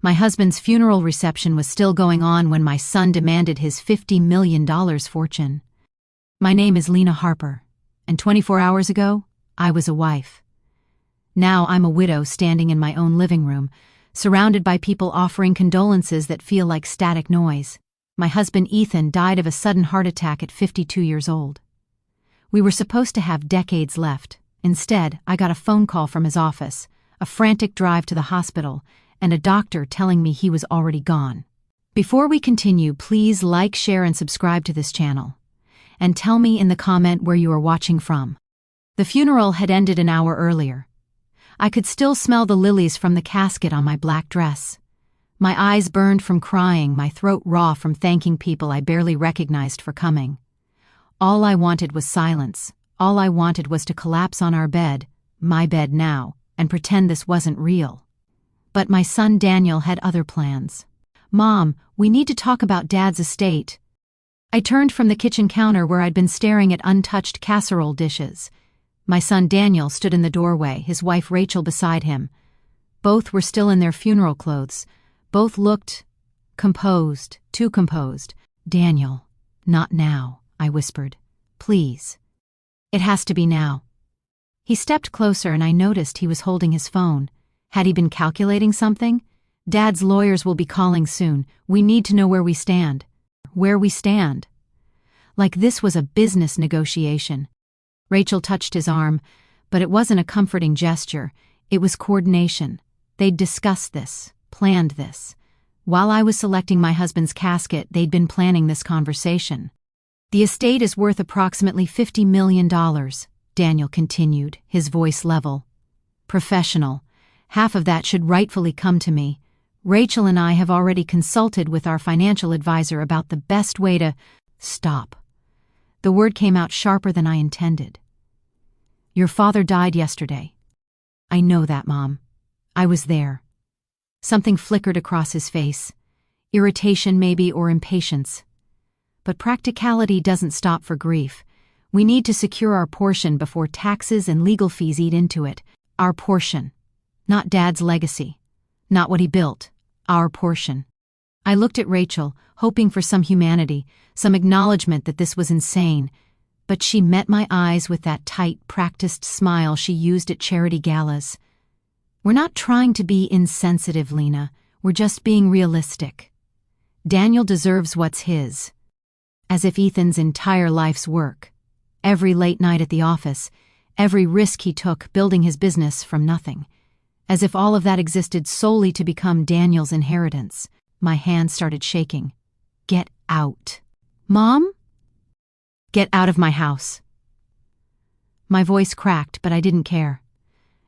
My husband's funeral reception was still going on when my son demanded his $50 million fortune. My name is Lena Harper, and 24 hours ago, I was a wife. Now I'm a widow standing in my own living room, surrounded by people offering condolences that feel like static noise. My husband Ethan died of a sudden heart attack at 52 years old. We were supposed to have decades left. Instead, I got a phone call from his office, a frantic drive to the hospital, and a doctor telling me he was already gone. Before we continue, please like, share, and subscribe to this channel. And tell me in the comment where you are watching from. The funeral had ended an hour earlier. I could still smell the lilies from the casket on my black dress. My eyes burned from crying, my throat raw from thanking people I barely recognized for coming. All I wanted was silence. All I wanted was to collapse on our bed, my bed now, and pretend this wasn't real. But my son Daniel had other plans. "Mom, we need to talk about Dad's estate." I turned from the kitchen counter where I'd been staring at untouched casserole dishes. My son Daniel stood in the doorway, his wife Rachel beside him. Both were still in their funeral clothes. Both looked composed, too composed. "Daniel, not now," I whispered. "Please. It has to be now." He stepped closer and I noticed he was holding his phone. Had he been calculating something? "Dad's lawyers will be calling soon. We need to know where we stand." Where we stand? Like this was a business negotiation. Rachel touched his arm, but it wasn't a comforting gesture. It was coordination. They'd discussed this, planned this. While I was selecting my husband's casket, they'd been planning this conversation. "The estate is worth approximately $50 million, Daniel continued, his voice level. "Professional. Half of that should rightfully come to me. Rachel and I have already consulted with our financial advisor about the best way to—" Stop. The word came out sharper than I intended. "Your father died yesterday." "I know that, Mom. I was there." Something flickered across his face. Irritation maybe, or impatience. But practicality doesn't stop for grief. We need to secure our portion before taxes and legal fees eat into it. Our portion. Not Dad's legacy. Not what he built. Our portion. I looked at Rachel, hoping for some humanity, some acknowledgement that this was insane, but she met my eyes with that tight, practiced smile she used at charity galas. "We're not trying to be insensitive, Lena. We're just being realistic. Daniel deserves what's his." As if Ethan's entire life's work, every late night at the office, every risk he took building his business from nothing, as if all of that existed solely to become Daniel's inheritance. My hand started shaking. "Get out." "Mom?" "Get out of my house." My voice cracked, but I didn't care.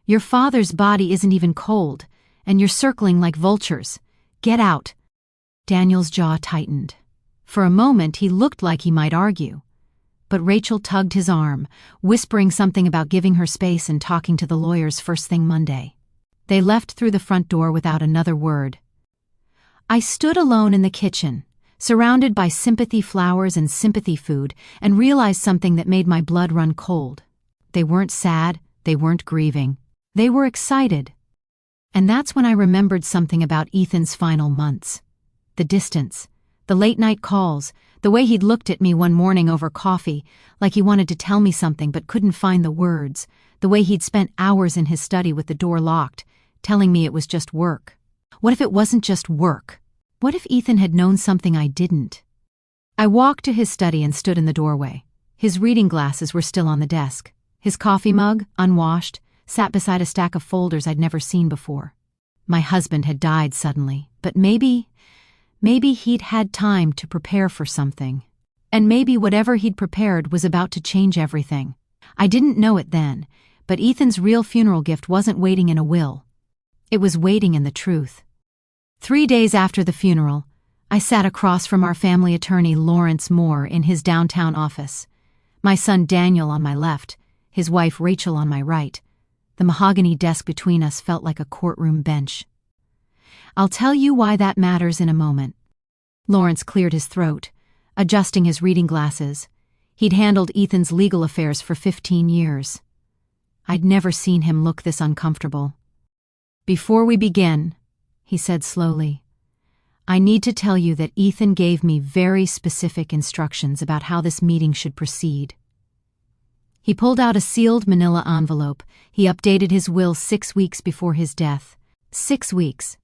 "Your father's body isn't even cold, and you're circling like vultures. Get out." Daniel's jaw tightened. For a moment he looked like he might argue. But Rachel tugged his arm, whispering something about giving her space and talking to the lawyers first thing Monday. They left through the front door without another word. I stood alone in the kitchen, surrounded by sympathy flowers and sympathy food, and realized something that made my blood run cold. They weren't sad, they weren't grieving. They were excited. And that's when I remembered something about Ethan's final months. The distance, the late-night calls, the way he'd looked at me one morning over coffee, like he wanted to tell me something but couldn't find the words, the way he'd spent hours in his study with the door locked, telling me it was just work. What if it wasn't just work? What if Ethan had known something I didn't? I walked to his study and stood in the doorway. His reading glasses were still on the desk. His coffee mug, unwashed, sat beside a stack of folders I'd never seen before. My husband had died suddenly, but maybe he'd had time to prepare for something. And maybe whatever he'd prepared was about to change everything. I didn't know it then, but Ethan's real funeral gift wasn't waiting in a will. It was waiting in the truth. 3 days after the funeral, I sat across from our family attorney Lawrence Moore in his downtown office. My son Daniel on my left, his wife Rachel on my right. The mahogany desk between us felt like a courtroom bench. "I'll tell you why that matters in a moment." Lawrence cleared his throat, adjusting his reading glasses. He'd handled Ethan's legal affairs for 15 years. I'd never seen him look this uncomfortable. "Before we begin," he said slowly. I need to tell you that Ethan gave me very specific instructions about how this meeting should proceed. He pulled out a sealed manila envelope. He updated his will 6 weeks before his death. 6 weeks.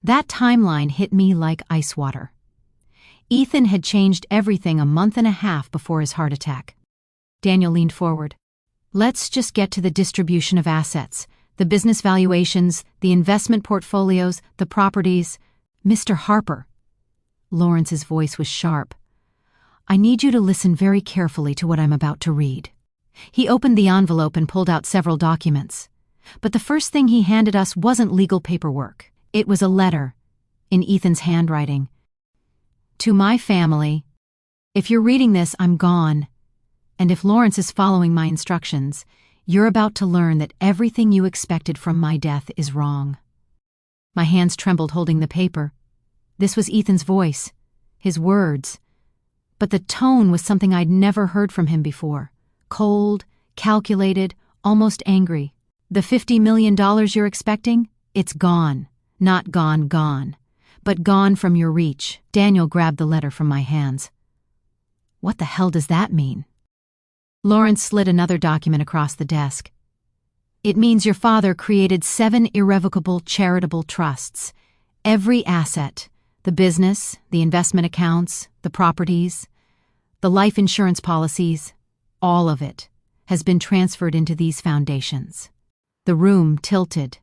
That timeline hit me like ice water. Ethan had changed everything a month and a half before his heart attack. Daniel leaned forward. Let's just get to the distribution of assets, the business valuations, the investment portfolios, the properties. Mr. Harper. Lawrence's voice was sharp. I need you to listen very carefully to what I'm about to read. He opened the envelope and pulled out several documents. But the first thing he handed us wasn't legal paperwork. It was a letter, in Ethan's handwriting. To my family. If you're reading this, I'm gone. And if Lawrence is following my instructions, you're about to learn that everything you expected from my death is wrong. My hands trembled holding the paper. This was Ethan's voice, his words. But the tone was something I'd never heard from him before. Cold, calculated, almost angry. The $50 million you're expecting? It's gone. Not gone, but gone from your reach. Daniel grabbed the letter from my hands. What the hell does that mean? Lawrence slid another document across the desk. It means your father created 7 irrevocable charitable trusts. Every asset, the business, the investment accounts, the properties, the life insurance policies, all of it has been transferred into these foundations. The room tilted.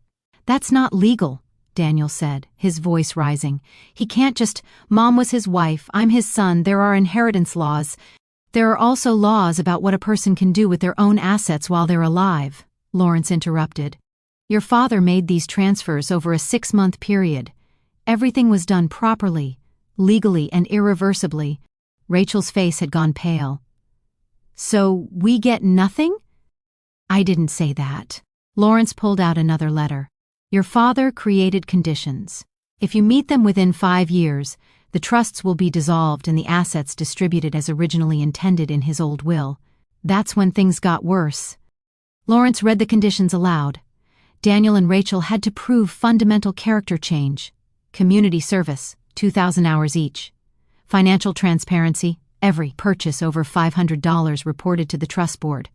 That's not legal, Daniel said, his voice rising. He can't just, Mom was his wife, I'm his son, there are inheritance laws. There are also laws about what a person can do with their own assets while they're alive, Lawrence interrupted. Your father made these transfers over a 6-month period. Everything was done properly, legally and irreversibly. Rachel's face had gone pale. So we get nothing? I didn't say that. Lawrence pulled out another letter. Your father created conditions. If you meet them within 5 years, the trusts will be dissolved and the assets distributed as originally intended in his old will. That's when things got worse. Lawrence read the conditions aloud. Daniel and Rachel had to prove fundamental character change. Community service, 2,000 hours each. Financial transparency, every purchase over $500 reported to the trust board.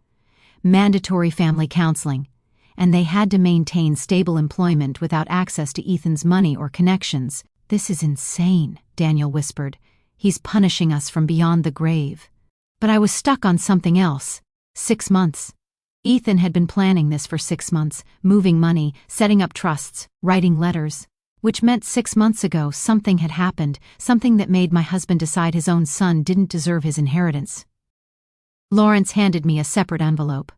Mandatory family counseling. And they had to maintain stable employment without access to Ethan's money or connections. This is insane, Daniel whispered. He's punishing us from beyond the grave. But I was stuck on something else. 6 months. Ethan had been planning this for 6 months, moving money, setting up trusts, writing letters. Which meant 6 months ago something had happened, something that made my husband decide his own son didn't deserve his inheritance. Lawrence handed me a separate envelope.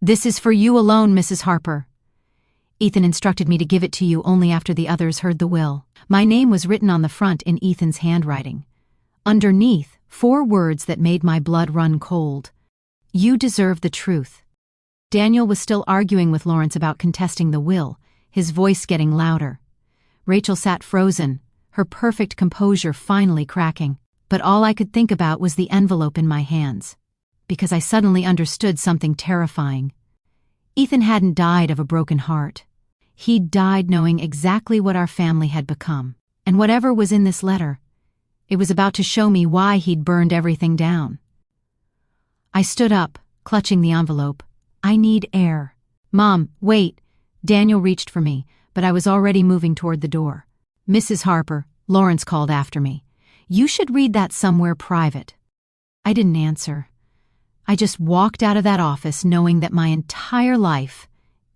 This is for you alone, Mrs. Harper. Ethan instructed me to give it to you only after the others heard the will. My name was written on the front in Ethan's handwriting. Underneath, 4 words that made my blood run cold. You deserve the truth. Daniel was still arguing with Lawrence about contesting the will, his voice getting louder. Rachel sat frozen, her perfect composure finally cracking. But all I could think about was the envelope in my hands. Because I suddenly understood something terrifying. Ethan hadn't died of a broken heart. He'd died knowing exactly what our family had become. And whatever was in this letter, it was about to show me why he'd burned everything down. I stood up, clutching the envelope. I need air. Mom, wait. Daniel reached for me, but I was already moving toward the door. Mrs. Harper, Lawrence called after me. You should read that somewhere private. I didn't answer. I just walked out of that office knowing that my entire life,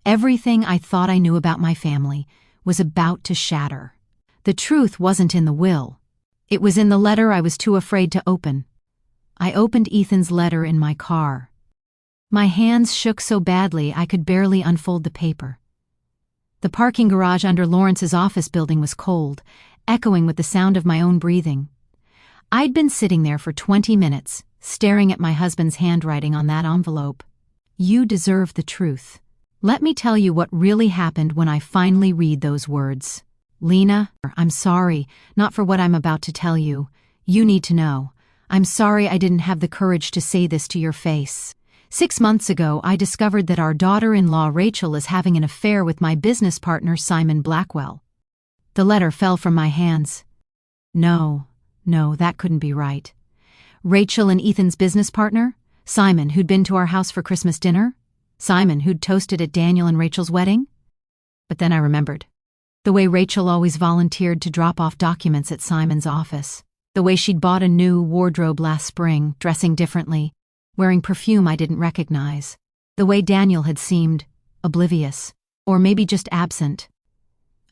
everything I thought I knew about my family, was about to shatter. The truth wasn't in the will. It was in the letter I was too afraid to open. I opened Ethan's letter in my car. My hands shook so badly I could barely unfold the paper. The parking garage under Lawrence's office building was cold, echoing with the sound of my own breathing. I'd been sitting there for 20 minutes, staring at my husband's handwriting on that envelope. You deserve the truth. Let me tell you what really happened when I finally read those words. Lena, I'm sorry, not for what I'm about to tell you. You need to know. I'm sorry I didn't have the courage to say this to your face. 6 months ago, I discovered that our daughter-in-law Rachel is having an affair with my business partner Simon Blackwell. The letter fell from my hands. No, that couldn't be right. Rachel and Ethan's business partner? Simon, who'd been to our house for Christmas dinner? Simon, who'd toasted at Daniel and Rachel's wedding? But then I remembered. The way Rachel always volunteered to drop off documents at Simon's office. The way she'd bought a new wardrobe last spring, dressing differently, wearing perfume I didn't recognize. The way Daniel had seemed oblivious, or maybe just absent.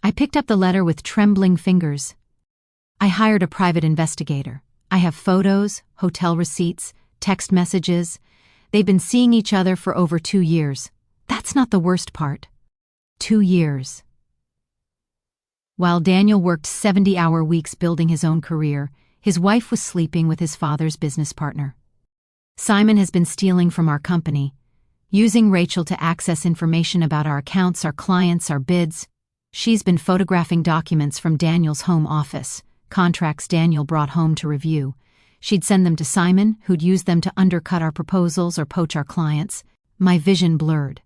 I picked up the letter with trembling fingers. I hired a private investigator. I have photos, hotel receipts, text messages. They've been seeing each other for over 2 years. That's not the worst part. 2 years. While Daniel worked 70-hour weeks building his own career, his wife was sleeping with his father's business partner. Simon has been stealing from our company, using Rachel to access information about our accounts, our clients, our bids. She's been photographing documents from Daniel's home office, contracts Daniel brought home to review. She'd send them to Simon, who'd use them to undercut our proposals or poach our clients. My vision blurred.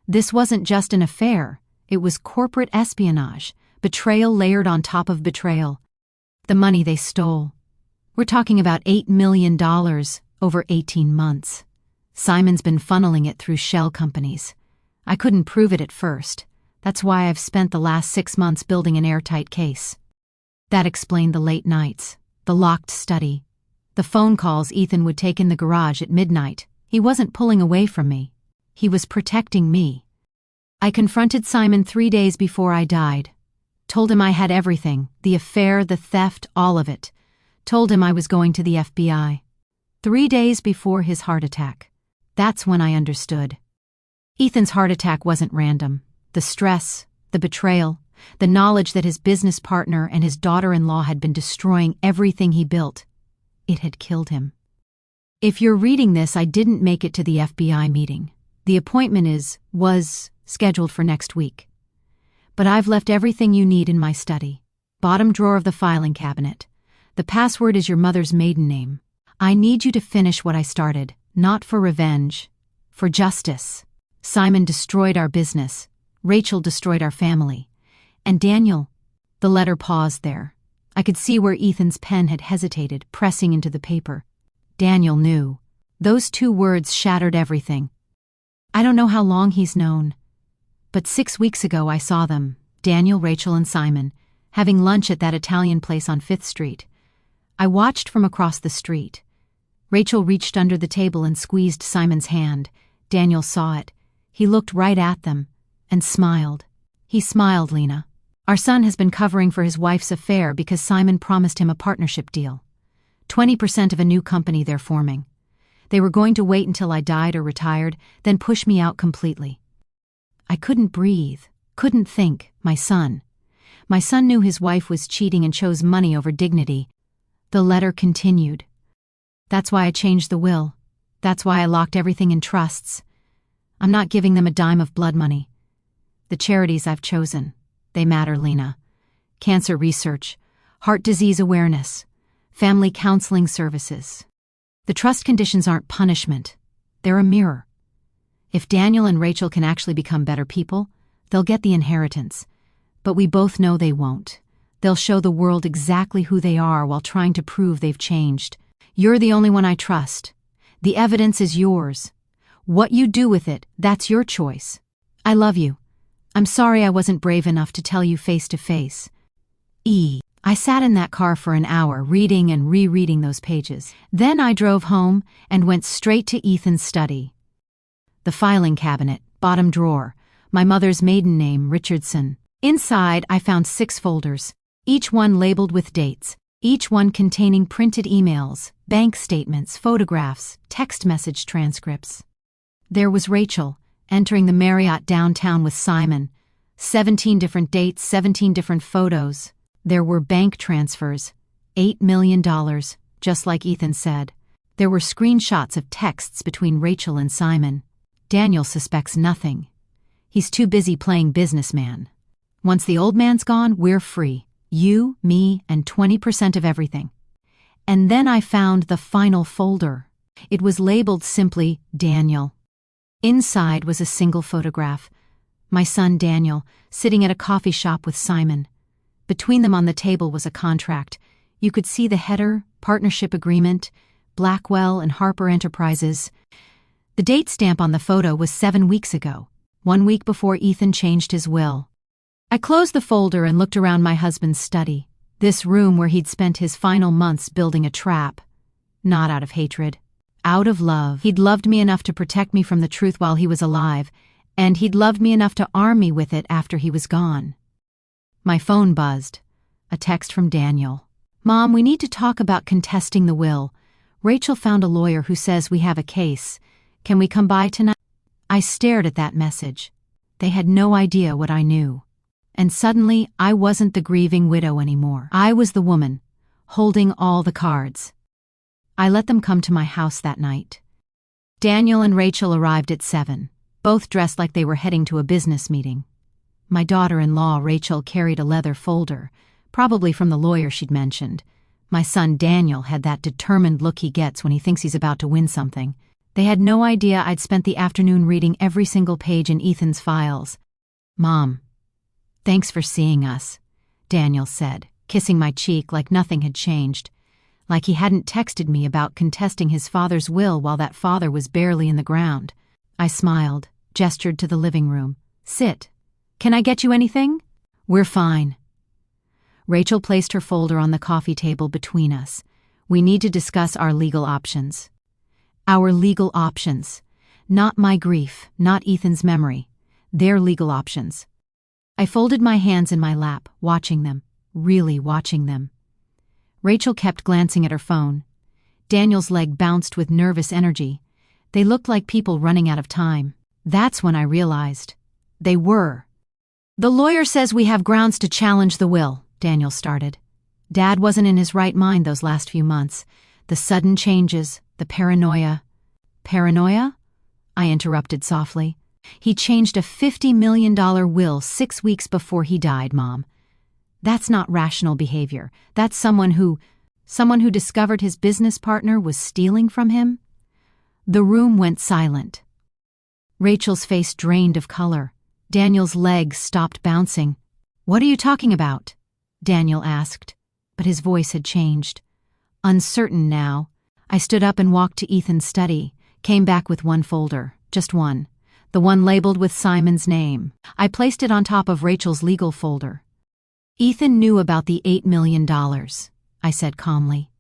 This wasn't just an affair. It was corporate espionage, betrayal layered on top of betrayal. The money they stole. We're talking about $8 million over 18 months. Simon's been funneling it through shell companies. I couldn't prove it at first. That's why I've spent the last 6 months building an airtight case. That explained the late nights, the locked study, the phone calls Ethan would take in the garage at midnight. He wasn't pulling away from me. He was protecting me. I confronted Simon 3 days before I died. Told him I had everything, the affair, the theft, all of it. Told him I was going to the FBI. 3 days before his heart attack. That's when I understood. Ethan's heart attack wasn't random. The stress, the betrayal, the knowledge that his business partner and his daughter-in-law had been destroying everything he built. It had killed him. If you're reading this, I didn't make it to the FBI meeting. The appointment was scheduled for next week. But I've left everything you need in my study. Bottom drawer of the filing cabinet. The password is your mother's maiden name. I need you to finish what I started, not for revenge, for justice. Simon destroyed our business. Rachel destroyed our family. And Daniel, the letter paused there. I could see where Ethan's pen had hesitated, pressing into the paper. Daniel knew. Those 2 words shattered everything. I don't know how long he's known. But 6 weeks ago I saw them, Daniel, Rachel, and Simon, having lunch at that Italian place on 5th Street. I watched from across the street. Rachel reached under the table and squeezed Simon's hand. Daniel saw it. He looked right at them and smiled. He smiled, Lena. Our son has been covering for his wife's affair because Simon promised him a partnership deal. 20% of a new company they're forming. They were going to wait until I died or retired, then push me out completely. I couldn't breathe, couldn't think. My son knew his wife was cheating and chose money over dignity. The letter continued. That's why I changed the will. That's why I locked everything in trusts. I'm not giving them a dime of blood money. The charities I've chosen, they matter, Lena. Cancer research, heart disease awareness, family counseling services. The trust conditions aren't punishment. They're a mirror. If Daniel and Rachel can actually become better people, they'll get the inheritance. But we both know they won't. They'll show the world exactly who they are while trying to prove they've changed. You're the only one I trust. The evidence is yours. What you do with it, that's your choice. I love you. I'm sorry I wasn't brave enough to tell you face to face. I sat in that car for an hour, reading and rereading those pages. Then I drove home and went straight to Ethan's study. The filing cabinet, bottom drawer, my mother's maiden name, Richardson. Inside, I found 6 folders, each one labeled with dates, each one containing printed emails, bank statements, photographs, text message transcripts. There was Rachel, entering the Marriott downtown with Simon. 17 different dates, 17 different photos. There were bank transfers, $8 million, just like Ethan said. There were screenshots of texts between Rachel and Simon. Daniel suspects nothing. He's too busy playing businessman. Once the old man's gone, we're free. You, me, and 20% of everything. And then I found the final folder. It was labeled simply Daniel. Inside was a single photograph. My son Daniel, sitting at a coffee shop with Simon. Between them on the table was a contract. You could see the header, partnership agreement, Blackwell and Harper Enterprises. The date stamp on the photo was 7 weeks ago, 1 week before Ethan changed his will. I closed the folder and looked around my husband's study, this room where he'd spent his final months building a trap. Not out of hatred. Out of love. He'd loved me enough to protect me from the truth while he was alive, and he'd loved me enough to arm me with it after he was gone. My phone buzzed. A text from Daniel. "Mom, we need to talk about contesting the will. Rachel found a lawyer who says we have a case. Can we come by tonight?" I stared at that message. They had no idea what I knew. And suddenly, I wasn't the grieving widow anymore. I was the woman, holding all the cards. I let them come to my house that night. Daniel and Rachel arrived at 7, both dressed like they were heading to a business meeting. My daughter-in-law, Rachel, carried a leather folder, probably from the lawyer she'd mentioned. My son, Daniel, had that determined look he gets when he thinks he's about to win something. They had no idea I'd spent the afternoon reading every single page in Ethan's files. "Mom, thanks for seeing us," Daniel said, kissing my cheek like nothing had changed, like he hadn't texted me about contesting his father's will while that father was barely in the ground. I smiled, gestured to the living room. "Sit. Can I get you anything?" "We're fine." Rachel placed her folder on the coffee table between us. "We need to discuss our legal options." Our legal options. Not my grief, not Ethan's memory. Their legal options. I folded my hands in my lap, watching them, really watching them. Rachel kept glancing at her phone. Daniel's leg bounced with nervous energy. They looked like people running out of time. That's when I realized. They were. "The lawyer says we have grounds to challenge the will," Daniel started. "Dad wasn't in his right mind those last few months. The sudden changes, the paranoia." "Paranoia?" I interrupted softly. "He changed a $50 million will 6 weeks before he died, Mom. That's not rational behavior. That's someone who discovered his business partner was stealing from him." The room went silent. Rachel's face drained of color. Daniel's legs stopped bouncing. "What are you talking about?" Daniel asked, but his voice had changed. Uncertain now, I stood up and walked to Ethan's study, came back with one folder, just one, the one labeled with Simon's name. I placed it on top of Rachel's legal folder. "Ethan knew about the $8 million, I said calmly.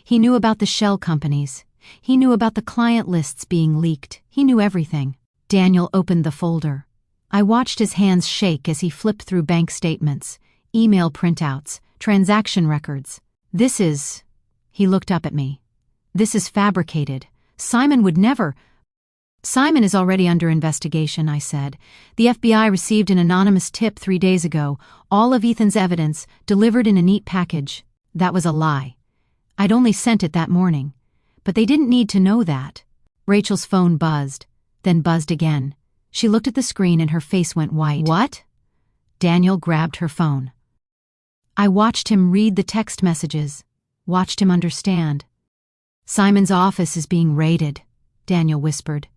"He knew about the shell companies. He knew about the client lists being leaked. He knew everything." Daniel opened the folder. I watched his hands shake as he flipped through bank statements, email printouts, transaction records. "This is..." He looked up at me. "This is fabricated. Simon would never..." "Simon is already under investigation," I said. "The FBI received an anonymous tip 3 days ago, all of Ethan's evidence, delivered in a neat package. That was a lie. I'd only sent it that morning. But they didn't need to know that." Rachel's phone buzzed, then buzzed again. She looked at the screen and her face went white. "What?" Daniel grabbed her phone. I watched him read the text messages, watched him understand. "Simon's office is being raided," Daniel whispered.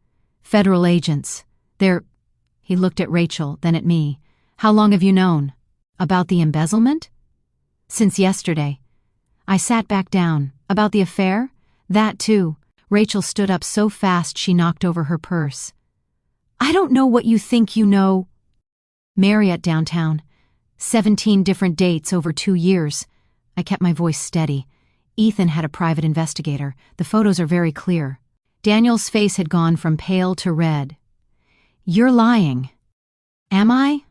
"Federal agents. They're..." He looked at Rachel, then at me. "How long have you known? About the embezzlement?" "Since yesterday." I sat back down. "About the affair?" "That too." Rachel stood up so fast she knocked over her purse. "I don't know what you think you know." "Marriott downtown. 17 different dates over 2 years. I kept my voice steady. "Ethan had a private investigator. The photos are very clear." Daniel's face had gone from pale to red. "You're lying." "Am I?"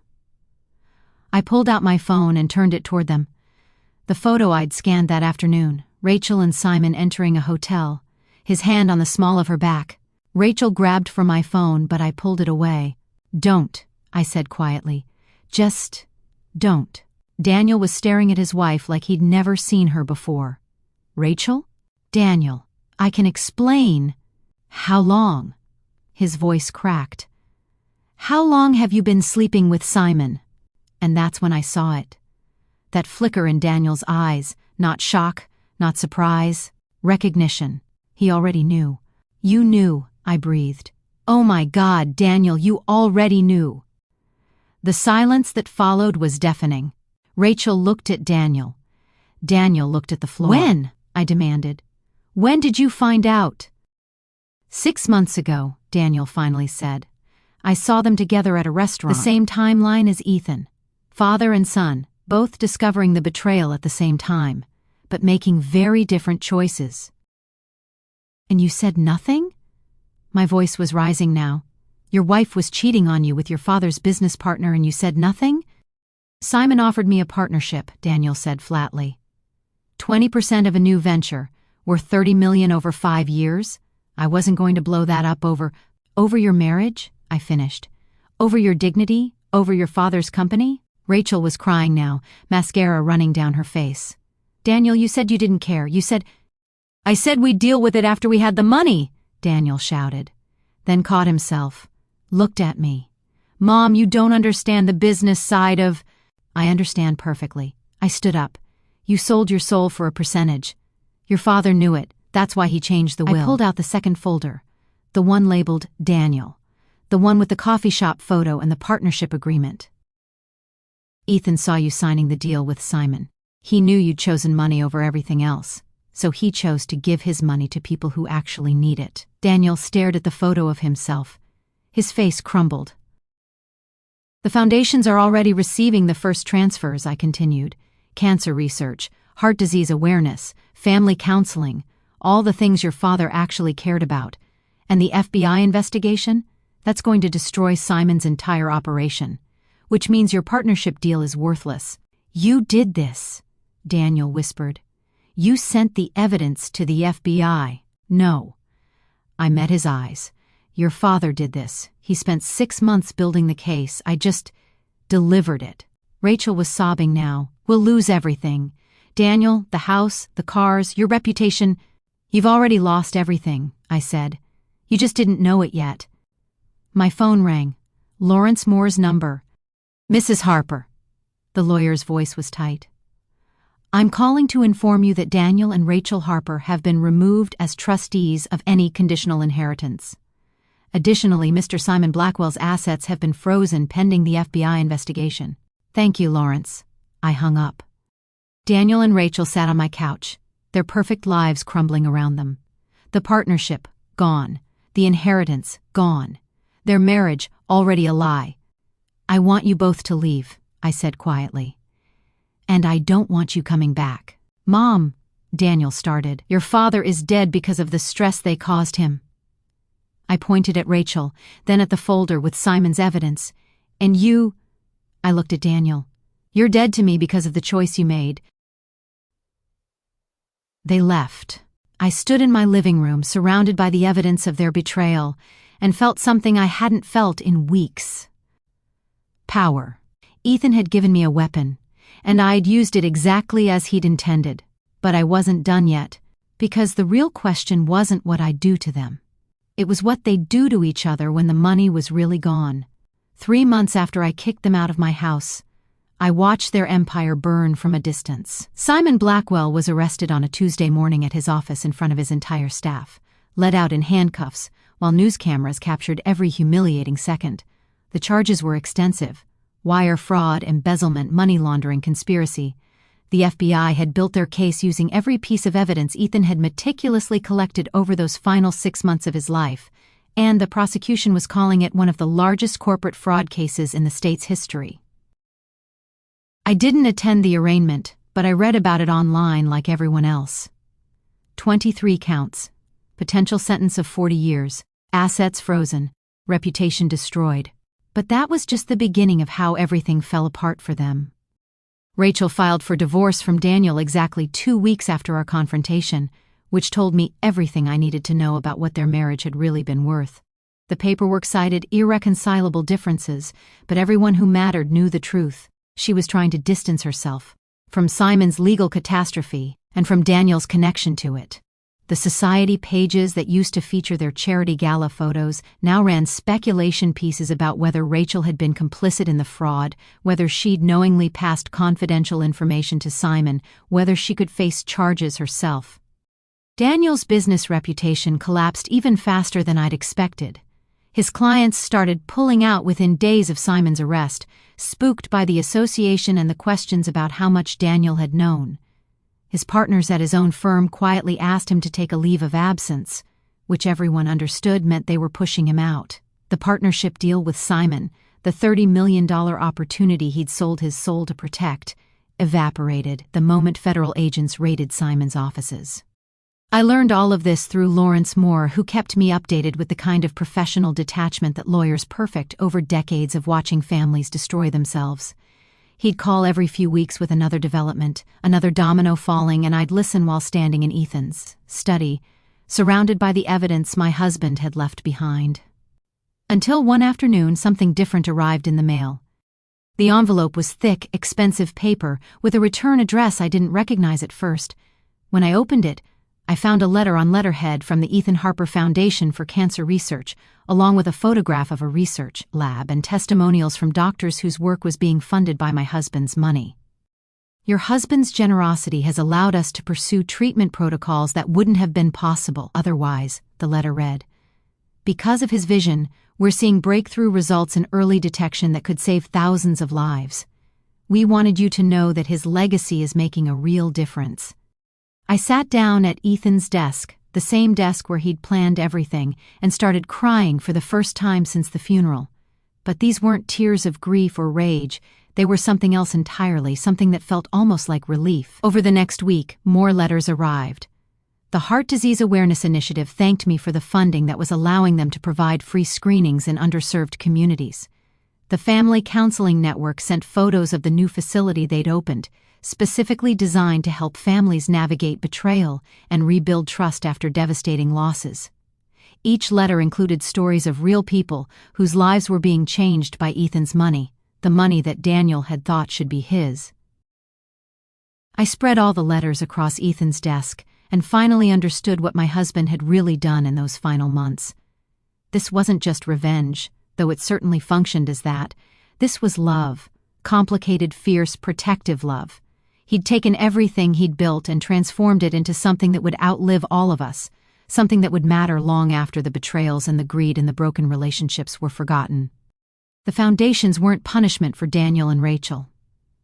I pulled out my phone and turned it toward them. The photo I'd scanned that afternoon, Rachel and Simon entering a hotel, his hand on the small of her back. Rachel grabbed for my phone, but I pulled it away. "Don't," I said quietly. "Just don't." Daniel was staring at his wife like he'd never seen her before. "Rachel?" "Daniel, I can explain." "How long?" His voice cracked. "How long have you been sleeping with Simon?" And that's when I saw it. That flicker in Daniel's eyes, not shock, not surprise, recognition. He already knew. "You knew," I breathed. "Oh my God, Daniel, you already knew." The silence that followed was deafening. Rachel looked at Daniel. Daniel looked at the floor. When? I demanded. When did you find out? 6 months ago, Daniel finally said. I saw them together at a restaurant. The same timeline as Ethan. Father and son, both discovering the betrayal at the same time, but making very different choices. And you said nothing? My voice was rising now. Your wife was cheating on you with your father's business partner and you said nothing? Simon offered me a partnership, Daniel said flatly. 20% of a new venture, worth $30 million over 5 years. I wasn't going to blow that up over your marriage, I finished. Over your dignity, over your father's company? Rachel was crying now, mascara running down her face. Daniel, you said you didn't care. I said we'd deal with it after we had the money, Daniel shouted. Then caught himself. Looked at me. Mom, you don't understand the business side of... I understand perfectly. I stood up. You sold your soul for a percentage. Your father knew it. That's why he changed the will. I pulled out the second folder. The one labeled Daniel. The one with the coffee shop photo and the partnership agreement. Ethan saw you signing the deal with Simon. He knew you'd chosen money over everything else, so he chose to give his money to people who actually need it. Daniel stared at the photo of himself. His face crumbled. The foundations are already receiving the first transfers, I continued. Cancer research, heart disease awareness, family counseling, all the things your father actually cared about. And the FBI investigation? That's going to destroy Simon's entire operation. Which means your partnership deal is worthless. You did this, Daniel whispered. You sent the evidence to the FBI. No. I met his eyes. Your father did this. He spent 6 months building the case. I just delivered it. Rachel was sobbing now. We'll lose everything. Daniel, the house, the cars, your reputation. You've already lost everything, I said. You just didn't know it yet. My phone rang. Lawrence Moore's number. Mrs. Harper. The lawyer's voice was tight. I'm calling to inform you that Daniel and Rachel Harper have been removed as trustees of any conditional inheritance. Additionally, Mr. Simon Blackwell's assets have been frozen pending the FBI investigation. Thank you, Lawrence. I hung up. Daniel and Rachel sat on my couch, their perfect lives crumbling around them. The partnership, gone. The inheritance, gone. Their marriage, already a lie. I want you both to leave, I said quietly. And I don't want you coming back. Mom, Daniel started. Your father is dead because of the stress they caused him. I pointed at Rachel, then at the folder with Simon's evidence. And you... I looked at Daniel. You're dead to me because of the choice you made. They left. I stood in my living room, surrounded by the evidence of their betrayal, and felt something I hadn't felt in weeks. Power. Ethan had given me a weapon, and I'd used it exactly as he'd intended. But I wasn't done yet, because the real question wasn't what I'd do to them. It was what they'd do to each other when the money was really gone. 3 months after I kicked them out of my house, I watched their empire burn from a distance. Simon Blackwell was arrested on a Tuesday morning at his office in front of his entire staff, led out in handcuffs, while news cameras captured every humiliating second. The charges were extensive: wire fraud, embezzlement, money laundering, conspiracy. The FBI had built their case using every piece of evidence Ethan had meticulously collected over those final 6 months of his life, and the prosecution was calling it one of the largest corporate fraud cases in the state's history. I didn't attend the arraignment, but I read about it online like everyone else. 23 counts. Potential sentence of 40 years. Assets frozen. Reputation destroyed. But that was just the beginning of how everything fell apart for them. Rachel filed for divorce from Daniel exactly 2 weeks after our confrontation, which told me everything I needed to know about what their marriage had really been worth. The paperwork cited irreconcilable differences, but everyone who mattered knew the truth. She was trying to distance herself from Simon's legal catastrophe and from Daniel's connection to it. The society pages that used to feature their charity gala photos now ran speculation pieces about whether Rachel had been complicit in the fraud, whether she'd knowingly passed confidential information to Simon, whether she could face charges herself. Daniel's business reputation collapsed even faster than I'd expected. His clients started pulling out within days of Simon's arrest, spooked by the association and the questions about how much Daniel had known. His partners at his own firm quietly asked him to take a leave of absence, which everyone understood meant they were pushing him out. The partnership deal with Simon, the $30 million opportunity he'd sold his soul to protect, evaporated the moment federal agents raided Simon's offices. I learned all of this through Lawrence Moore, who kept me updated with the kind of professional detachment that lawyers perfect over decades of watching families destroy themselves. He'd call every few weeks with another development, another domino falling, and I'd listen while standing in Ethan's study, surrounded by the evidence my husband had left behind. Until one afternoon, something different arrived in the mail. The envelope was thick, expensive paper with a return address I didn't recognize at first. When I opened it, I found a letter on letterhead from the Ethan Harper Foundation for Cancer Research, along with a photograph of a research lab and testimonials from doctors whose work was being funded by my husband's money. Your husband's generosity has allowed us to pursue treatment protocols that wouldn't have been possible otherwise, the letter read. Because of his vision, we're seeing breakthrough results in early detection that could save thousands of lives. We wanted you to know that his legacy is making a real difference. I sat down at Ethan's desk, the same desk where he'd planned everything, and started crying for the first time since the funeral. But these weren't tears of grief or rage. They were something else entirely, something that felt almost like relief. Over the next week, more letters arrived. The Heart Disease Awareness Initiative thanked me for the funding that was allowing them to provide free screenings in underserved communities. The Family Counseling Network sent photos of the new facility they'd opened, specifically designed to help families navigate betrayal and rebuild trust after devastating losses. Each letter included stories of real people whose lives were being changed by Ethan's money, the money that Daniel had thought should be his. I spread all the letters across Ethan's desk and finally understood what my husband had really done in those final months. This wasn't just revenge, though it certainly functioned as that. This was love, complicated, fierce, protective love. He'd taken everything he'd built and transformed it into something that would outlive all of us, something that would matter long after the betrayals and the greed and the broken relationships were forgotten. The foundations weren't punishment for Daniel and Rachel.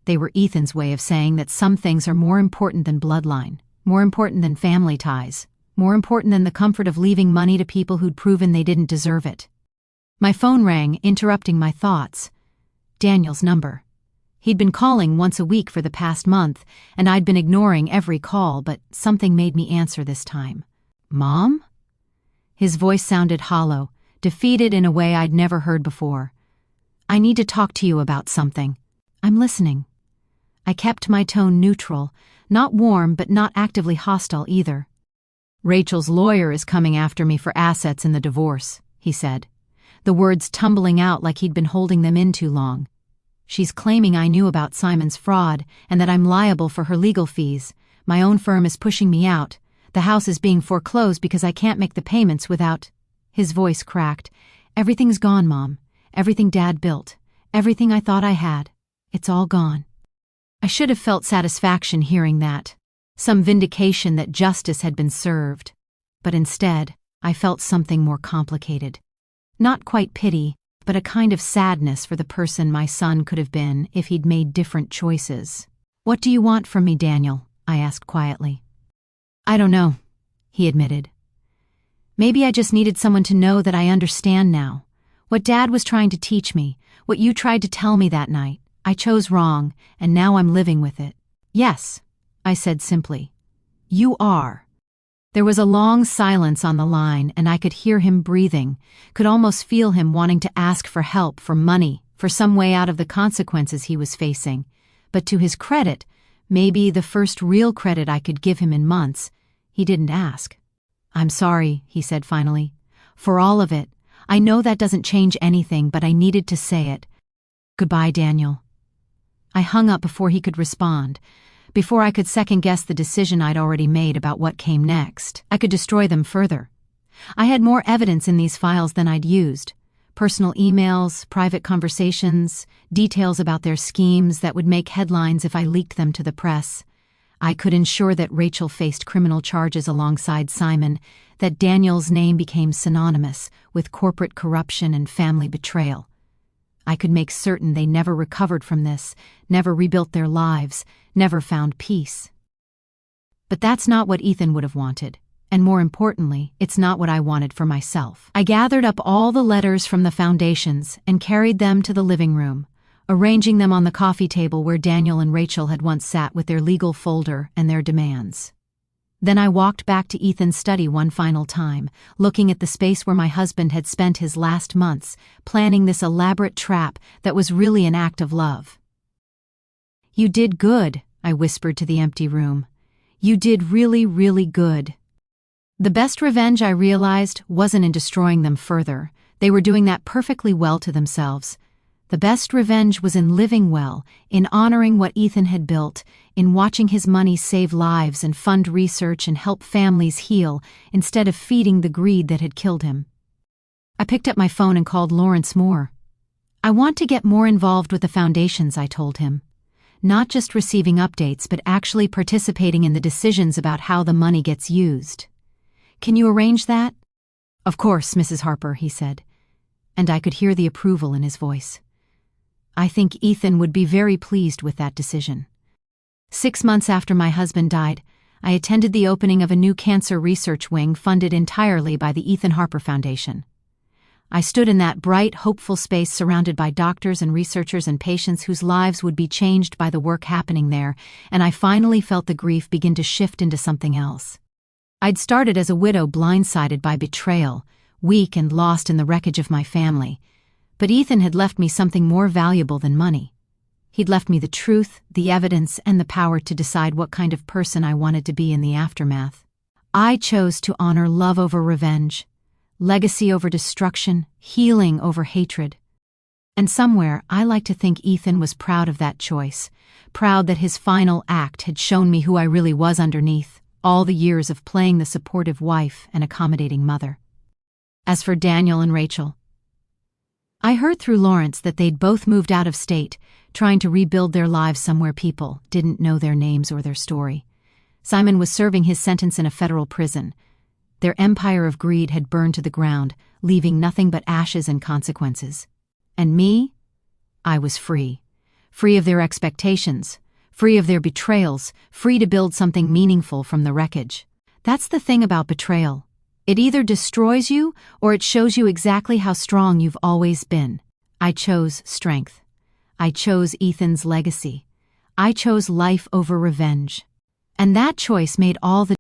They were Ethan's way of saying that some things are more important than bloodline, more important than family ties, more important than the comfort of leaving money to people who'd proven they didn't deserve it. My phone rang, interrupting my thoughts. Daniel's number. He'd been calling once a week for the past month, and I'd been ignoring every call, but something made me answer this time. Mom? His voice sounded hollow, defeated in a way I'd never heard before. I need to talk to you about something. I'm listening. I kept my tone neutral, not warm but not actively hostile either. Rachel's lawyer is coming after me for assets in the divorce, he said, the words tumbling out like he'd been holding them in too long. She's claiming I knew about Simon's fraud and that I'm liable for her legal fees. My own firm is pushing me out. The house is being foreclosed because I can't make the payments without... His voice cracked. Everything's gone, Mom. Everything Dad built. Everything I thought I had. It's all gone. I should have felt satisfaction hearing that. Some vindication that justice had been served. But instead, I felt something more complicated. Not quite pity, but a kind of sadness for the person my son could have been if he'd made different choices. What do you want from me, Daniel? I asked quietly. I don't know, he admitted. Maybe I just needed someone to know that I understand now. What Dad was trying to teach me, what you tried to tell me that night, I chose wrong, and now I'm living with it. Yes, I said simply. You are. There was a long silence on the line, and I could hear him breathing, could almost feel him wanting to ask for help, for money, for some way out of the consequences he was facing. But to his credit, maybe the first real credit I could give him in months, he didn't ask. I'm sorry, he said finally. For all of it. I know that doesn't change anything, but I needed to say it. Goodbye, Daniel. I hung up before he could respond. Before I could second-guess the decision I'd already made about what came next. I could destroy them further. I had more evidence in these files than I'd used. Personal emails, private conversations, details about their schemes that would make headlines if I leaked them to the press. I could ensure that Rachel faced criminal charges alongside Simon, that Daniel's name became synonymous with corporate corruption and family betrayal. I could make certain they never recovered from this, never rebuilt their lives, never found peace. But that's not what Ethan would have wanted, and more importantly, it's not what I wanted for myself. I gathered up all the letters from the foundations and carried them to the living room, arranging them on the coffee table where Daniel and Rachel had once sat with their legal folder and their demands. Then I walked back to Ethan's study one final time, looking at the space where my husband had spent his last months, planning this elaborate trap that was really an act of love. "You did good," I whispered to the empty room. "You did really, really good." The best revenge, I realized, wasn't in destroying them further. They were doing that perfectly well to themselves. The best revenge was in living well, in honoring what Ethan had built, in watching his money save lives and fund research and help families heal, instead of feeding the greed that had killed him. I picked up my phone and called Lawrence Moore. "I want to get more involved with the foundations," I told him. "Not just receiving updates, but actually participating in the decisions about how the money gets used. Can you arrange that?" "Of course, Mrs. Harper," he said, and I could hear the approval in his voice. I think Ethan would be very pleased with that decision. 6 months after my husband died, I attended the opening of a new cancer research wing funded entirely by the Ethan Harper Foundation. I stood in that bright, hopeful space surrounded by doctors and researchers and patients whose lives would be changed by the work happening there, and I finally felt the grief begin to shift into something else. I'd started as a widow blindsided by betrayal, weak and lost in the wreckage of my family. But Ethan had left me something more valuable than money. He'd left me the truth, the evidence, and the power to decide what kind of person I wanted to be in the aftermath. I chose to honor love over revenge, legacy over destruction, healing over hatred. And somewhere, I like to think Ethan was proud of that choice, proud that his final act had shown me who I really was underneath, all the years of playing the supportive wife and accommodating mother. As for Daniel and Rachel, I heard through Lawrence that they'd both moved out of state, trying to rebuild their lives somewhere people didn't know their names or their story. Simon was serving his sentence in a federal prison. Their empire of greed had burned to the ground, leaving nothing but ashes and consequences. And me? I was free. Free of their expectations, free of their betrayals, free to build something meaningful from the wreckage. That's the thing about betrayal. It either destroys you or it shows you exactly how strong you've always been. I chose strength. I chose Ethan's legacy. I chose life over revenge. And that choice made all the